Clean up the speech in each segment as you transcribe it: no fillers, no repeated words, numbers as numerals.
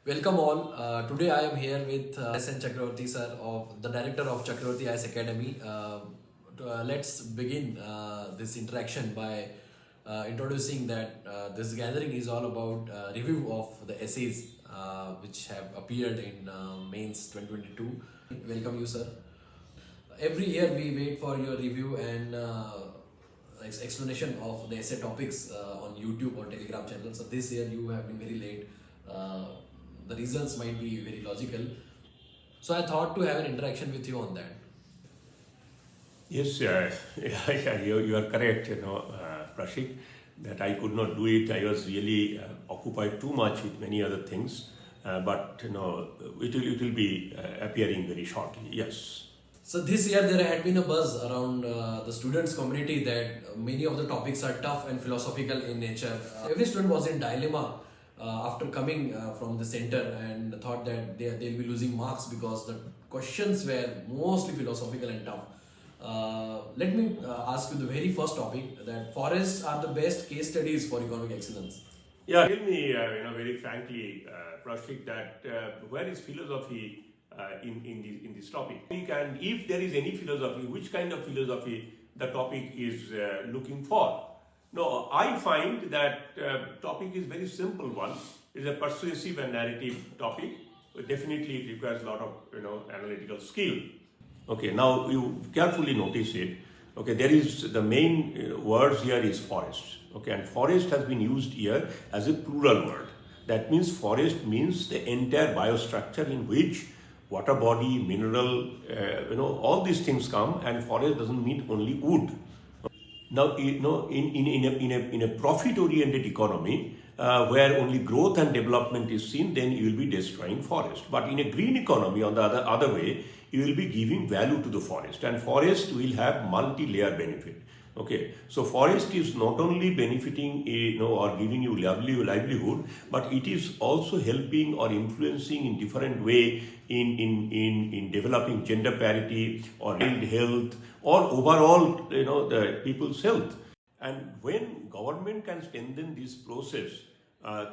Welcome all. Today I am here with S.N. Chakravarti sir, of the director of Chakravarti IAS Academy. Let's begin this interaction by introducing that this gathering is all about review of the essays which have appeared in Mains 2022. Welcome you, sir. Every year we wait for your review and explanation of the essay topics on YouTube or Telegram channel. So this year you have been very late. Uh, the reasons might be very logical. So I thought to have an interaction with you on that. Yes, you are correct, Prashik, that I could not do it. I was really occupied too much with many other things, but it will be appearing very shortly. Yes. So this year there had been a buzz around the students community that many of the topics are tough and philosophical in nature. Every student was in dilemma after coming from the center and thought that they'll be losing marks because the questions were mostly philosophical and tough. Let me ask you the very first topic, that forests are the best case studies for economic excellence. Yeah, tell me, very frankly, Prashik, that where is philosophy in this topic? And if there is any philosophy, which kind of philosophy the topic is looking for? No, I find that topic is very simple one. It's a persuasive and narrative topic. Definitely, it requires a lot of analytical skill. Okay, now you carefully notice it. Okay, there is the main words here is forest. Okay, and forest has been used here as a plural word. That means forest means the entire biostructure in which water body, mineral, all these things come, and forest doesn't mean only wood. Now, in a profit-oriented economy, where only growth and development is seen, then you will be destroying forest. But in a green economy, on the other way, you will be giving value to the forest, and forest will have multi-layer benefit. Okay, so forest is not only benefiting, or giving you livelihood, but it is also helping or influencing in different way in developing gender parity or health or overall, the people's health. And when government can strengthen this process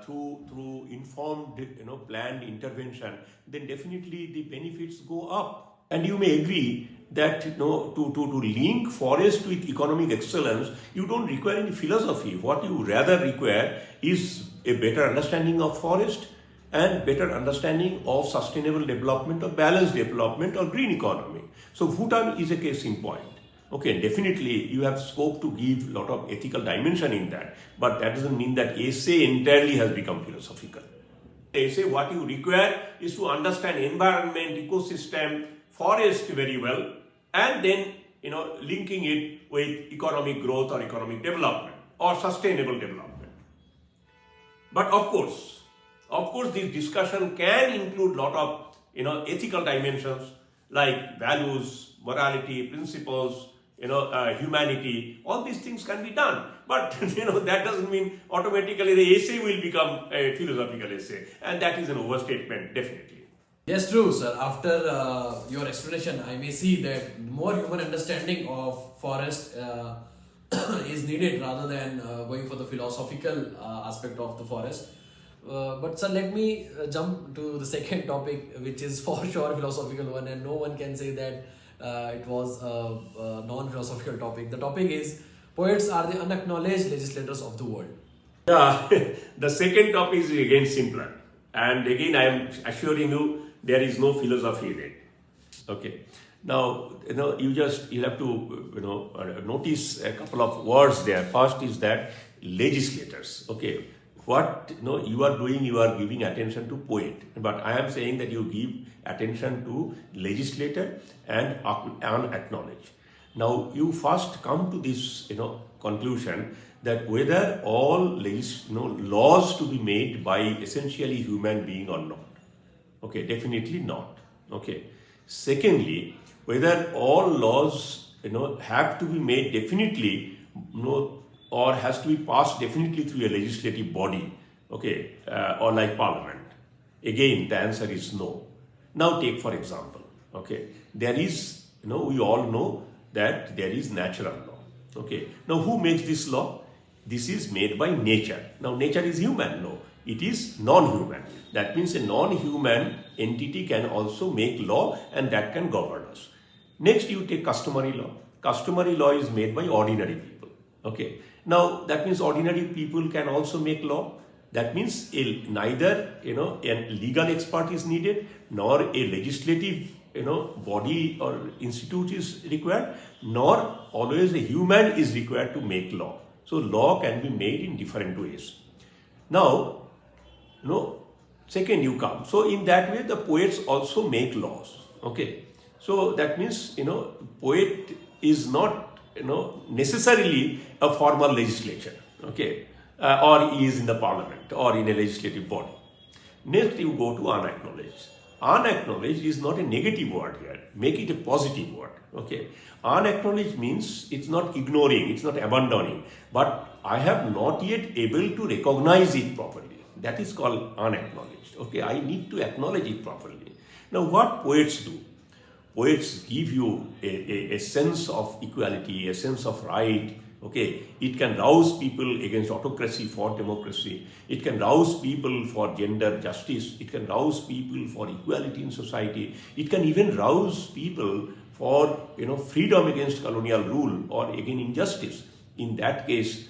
through informed, planned intervention, then definitely the benefits go up. And you may agree that to link forest with economic excellence, you don't require any philosophy. What you rather require is a better understanding of forest and better understanding of sustainable development or balanced development or green economy. So Bhutan is a case in point. Okay, definitely you have scope to give a lot of ethical dimension in that, but that doesn't mean that essay entirely has become philosophical. Essay, what you require is to understand environment, ecosystem, forest very well, and then linking it with economic growth or economic development or sustainable development. But of course, this discussion can include lot of ethical dimensions like values, morality, principles, humanity. All these things can be done, but that doesn't mean automatically the essay will become a philosophical essay, and that is an overstatement, definitely. Yes, true, sir. After your explanation, I may see that more human understanding of forest is needed rather than going for the philosophical aspect of the forest. But sir, let me jump to the second topic, which is for sure philosophical one, and no one can say that it was a non-philosophical topic. The topic is poets are the unacknowledged legislators of the world. Yeah, the second topic is again simpler, and again I am assuring you there is no philosophy in it. Okay. Now, you have to, notice a couple of words there. First is that legislators. Okay. What you are doing, you are giving attention to poet. But I am saying that you give attention to legislator and unacknowledged. Now, you first come to this, conclusion that whether all laws to be made by essentially human being or not. Okay, definitely not. Okay. Secondly, whether all laws, have to be made definitely, or has to be passed definitely through a legislative body, okay, or like parliament. Again, the answer is no. Now take for example, okay, there is, we all know that there is natural law. Okay, now who makes this law? This is made by nature. Now nature is human, no. It is non-human. That means a non-human entity can also make law and that can govern us. Next, you take customary law. Customary law is made by ordinary people. Okay. Now that means ordinary people can also make law. That means neither a legal expert is needed, nor a legislative body or institute is required, nor always a human is required to make law. So law can be made in different ways. Now, second you come. So in that way, the poets also make laws. Okay. So that means, poet is not, necessarily a formal legislature. Okay. Or he is in the parliament or in a legislative body. Next, you go to unacknowledged. Unacknowledged is not a negative word here. Make it a positive word. Okay. Unacknowledged means it's not ignoring, it's not abandoning, but I have not yet able to recognize it properly. That is called unacknowledged. Okay. I need to acknowledge it properly. Now, what poets do? Poets give you a sense of equality, a sense of right. Okay, it can rouse people against autocracy for democracy. It can rouse people for gender justice. It can rouse people for equality in society. It can even rouse people for freedom against colonial rule or against injustice. In that case,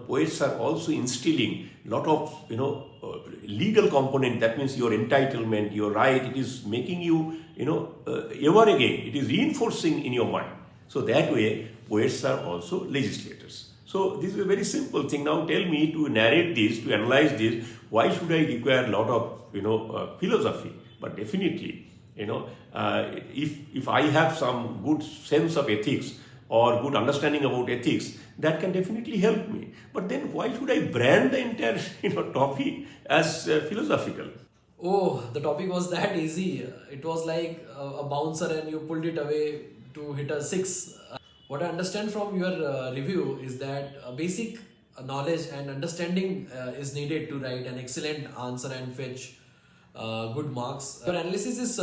poets are also instilling a lot of legal component. That means your entitlement, your right. It is making you ever again. It is reinforcing in your mind. So that way, poets are also legislators. So this is a very simple thing. Now tell me, to narrate this, to analyze this, why should I require a lot of philosophy? But definitely, if I have some good sense of ethics or good understanding about ethics, that can definitely help me. But then why should I brand the entire topic as philosophical? Oh, the topic was that easy. It was like a bouncer and you pulled it away to hit a six. What I understand from your review is that basic knowledge and understanding is needed to write an excellent answer and fetch good marks. Your analysis is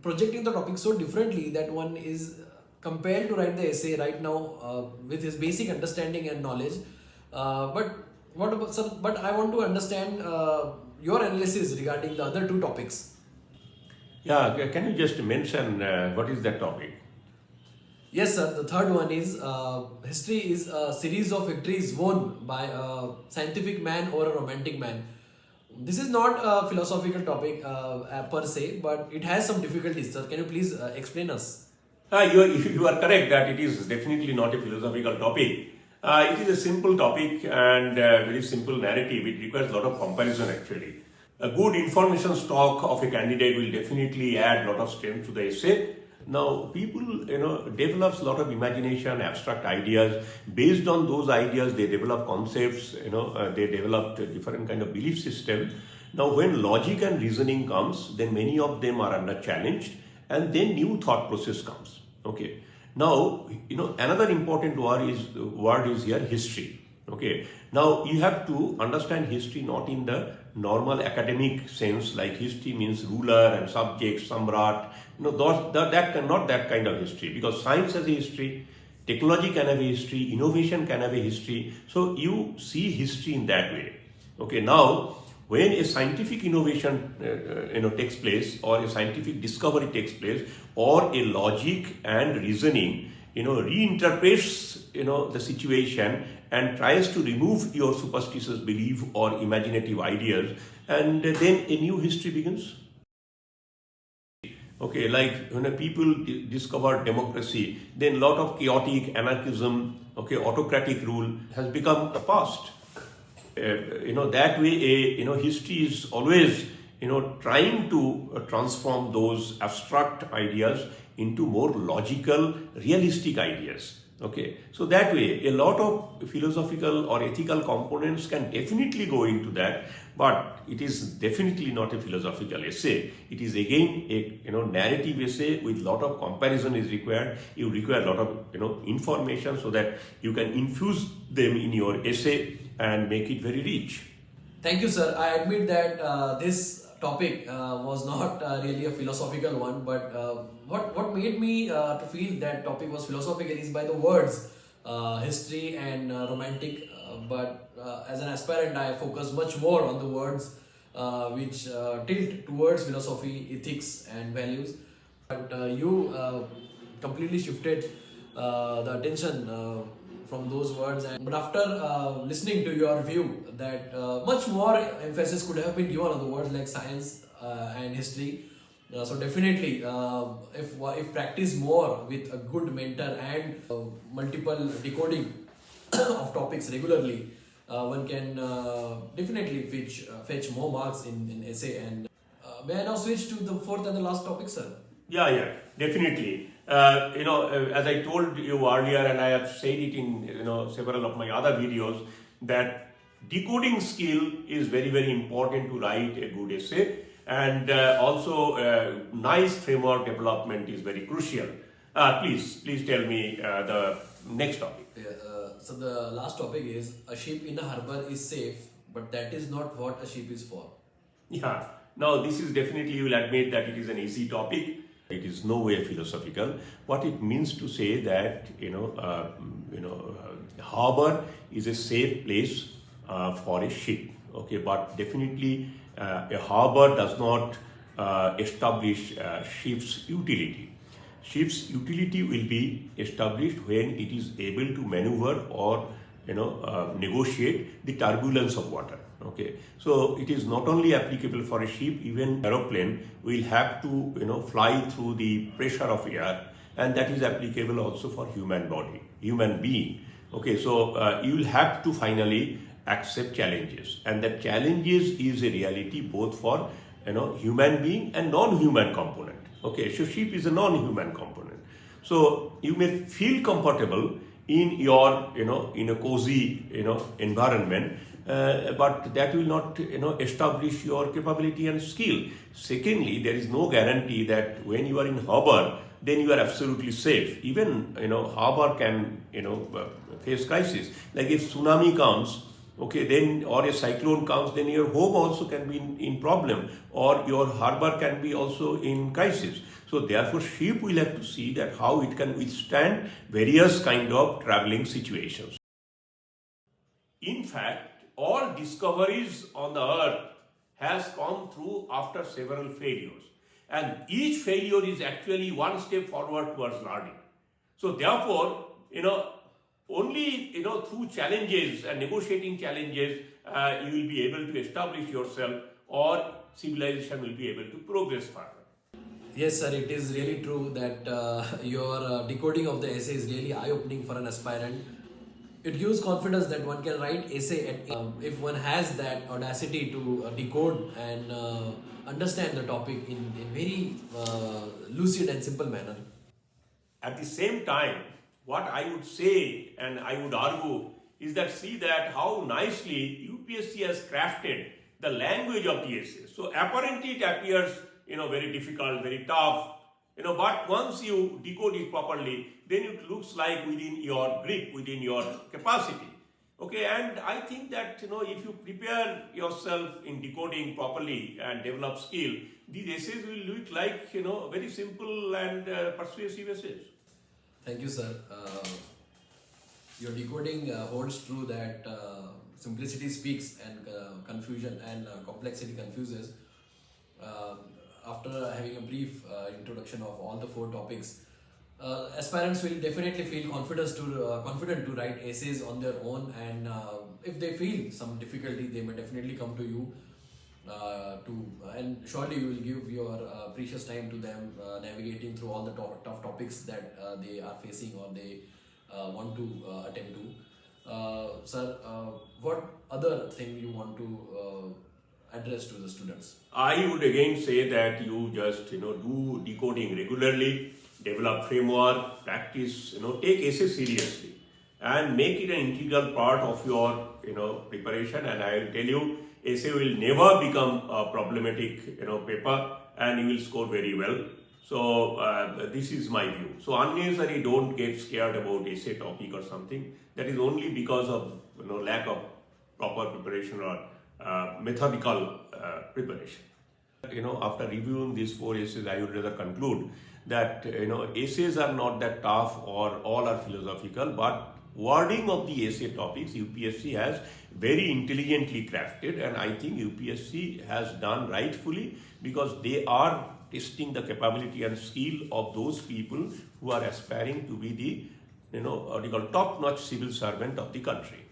projecting the topic so differently that one is compelled to write the essay right now with his basic understanding and knowledge. But what about, sir? But I want to understand your analysis regarding the other two topics. Yeah, can you just mention what is that topic? Yes, sir. The third one is history is a series of victories won by a scientific man or a romantic man. This is not a philosophical topic per se, but it has some difficulties, sir. Can you please explain us? You are correct that it is definitely not a philosophical topic. It is a simple topic and very simple narrative. It requires a lot of comparison actually. A good information stock of a candidate will definitely add a lot of strength to the essay. Now, people, develops a lot of imagination, abstract ideas. Based on those ideas, they develop concepts, they develop a different kind of belief system. Now, when logic and reasoning comes, then many of them are under challenged and then new thought process comes. Okay. Now, another important word is here history. Okay. Now, you have to understand history not in the normal academic sense, like history means ruler and subject, samrat. That cannot that kind of history, because science has a history, technology can have a history, innovation can have a history. So you see history in that way. Okay. Now, when a scientific innovation takes place, or a scientific discovery takes place, or a logic and reasoning reinterprets the situation and tries to remove your superstitious belief or imaginative ideas, and then a new history begins. Okay, like when people discover democracy, then a lot of chaotic anarchism, autocratic rule has become the past. That way, history is always, trying to transform those abstract ideas into more logical, realistic ideas. Okay, so that way, a lot of philosophical or ethical components can definitely go into that, but it is definitely not a philosophical essay. It is again a narrative essay with lot of comparison is required. You require a lot of information so that you can infuse them in your essay and make it very rich. Thank you, sir. I admit that this topic was not really a philosophical one, but what made me to feel that topic was philosophical is by the words history and romantic but as an aspirant, I focus much more on the words which tilt towards philosophy, ethics, and values. But you completely shifted the attention from those words. And but after listening to your view, that much more emphasis could have been given on the words like science and history. So definitely, if practice more with a good mentor and multiple decoding of topics regularly, one can definitely fetch more marks in essay. And may I now switch to the fourth and the last topic, sir? Yeah, definitely. As I told you earlier, and I have said it in several of my other videos, that decoding skill is very, very important to write a good essay, and also nice framework development is very crucial. Please tell me the next topic. Yeah, so the last topic is a ship in a harbor is safe, but that is not what a ship is for. Yeah. Now, this is definitely, you will admit that it is an easy topic. It is no way philosophical. What it means to say that harbor is a safe place for a ship. Okay, but definitely a harbor does not establish ship's utility. Ship's utility will be established when it is able to maneuver or negotiate the turbulence of water. Okay, so it is not only applicable for a ship, even aeroplane will have to fly through the pressure of air, and that is applicable also for human being. Okay, so you will have to finally accept challenges, and that challenges is a reality both for human being and non-human component. Okay, so ship is a non-human component. So you may feel comfortable in your in a cozy environment, but that will not establish your capability and skill. Secondly, there is no guarantee that when you are in harbor, then you are absolutely safe. Even harbor can face crisis. Like if tsunami comes, okay, then or a cyclone comes, then your home also can be in problem, or your harbor can be also in crisis. So therefore, ship will have to see that how it can withstand various kind of traveling situations. In fact, all discoveries on the earth has come through after several failures, and each failure is actually one step forward towards learning. So therefore, only through challenges and negotiating challenges, you will be able to establish yourself, or civilization will be able to progress further. Yes, sir, it is really true that your decoding of the essay is really eye-opening for an aspirant. It gives confidence that one can write essay if one has that audacity to decode and understand the topic in very lucid and simple manner. At the same time, what I would say and I would argue is that see that how nicely UPSC has crafted the language of the essay. So apparently it appears very difficult, very tough, but once you decode it properly, then it looks like within your grip, within your capacity. Okay, and I think that if you prepare yourself in decoding properly and develop skill, these essays will look like very simple and persuasive essays. Thank you, sir. Your decoding holds true that simplicity speaks and confusion and complexity confuses. After having a brief introduction of all the four topics, aspirants will definitely feel confident to write essays on their own, and if they feel some difficulty, they may definitely come to you and surely you will give your precious time to them navigating through all the tough topics that they are facing or they want to attempt to. Sir, what other thing you want to address to the students? I would again say that you just do decoding regularly, develop framework, practice, take essay seriously, and make it an integral part of your preparation. And I will tell you, essay will never become a problematic paper, and you will score very well. So this is my view. So unnecessarily don't get scared about essay topic or something. That is only because of lack of proper preparation or methodical preparation. After reviewing these four essays, I would rather conclude that essays are not that tough or all are philosophical, but wording of the essay topics UPSC has very intelligently crafted, and I think UPSC has done rightfully because they are testing the capability and skill of those people who are aspiring to be the what you call top-notch civil servant of the country.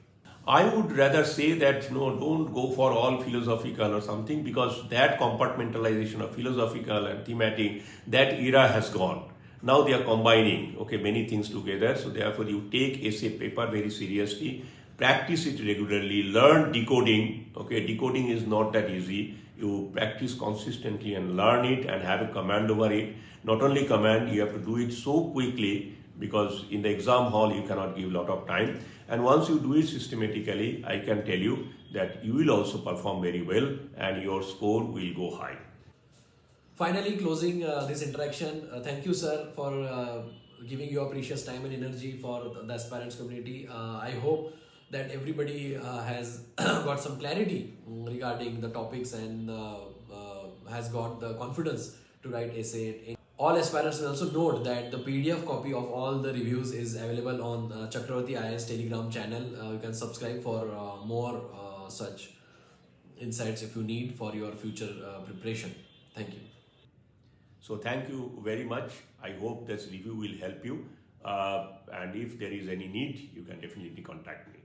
I would rather say that don't go for all philosophical or something, because that compartmentalization of philosophical and thematic, that era has gone. Now they are combining many things together. So therefore you take essay paper very seriously, practice it regularly, learn decoding. Decoding is not that easy. You practice consistently and learn it and have a command over it. Not only command, you have to do it so quickly, because in the exam hall you cannot give a lot of time. And once you do it systematically, I can tell you that you will also perform very well and your score will go high. Finally, closing this interaction, thank you, sir, for giving your precious time and energy for the aspirants community. I hope that everybody has got some clarity regarding the topics and has got the confidence to write essay. All aspirants will also note that the PDF copy of all the reviews is available on Chakravarti IAS Telegram channel. You can subscribe for more such insights if you need for your future preparation. Thank you. So thank you very much. I hope this review will help you. And if there is any need, you can definitely contact me.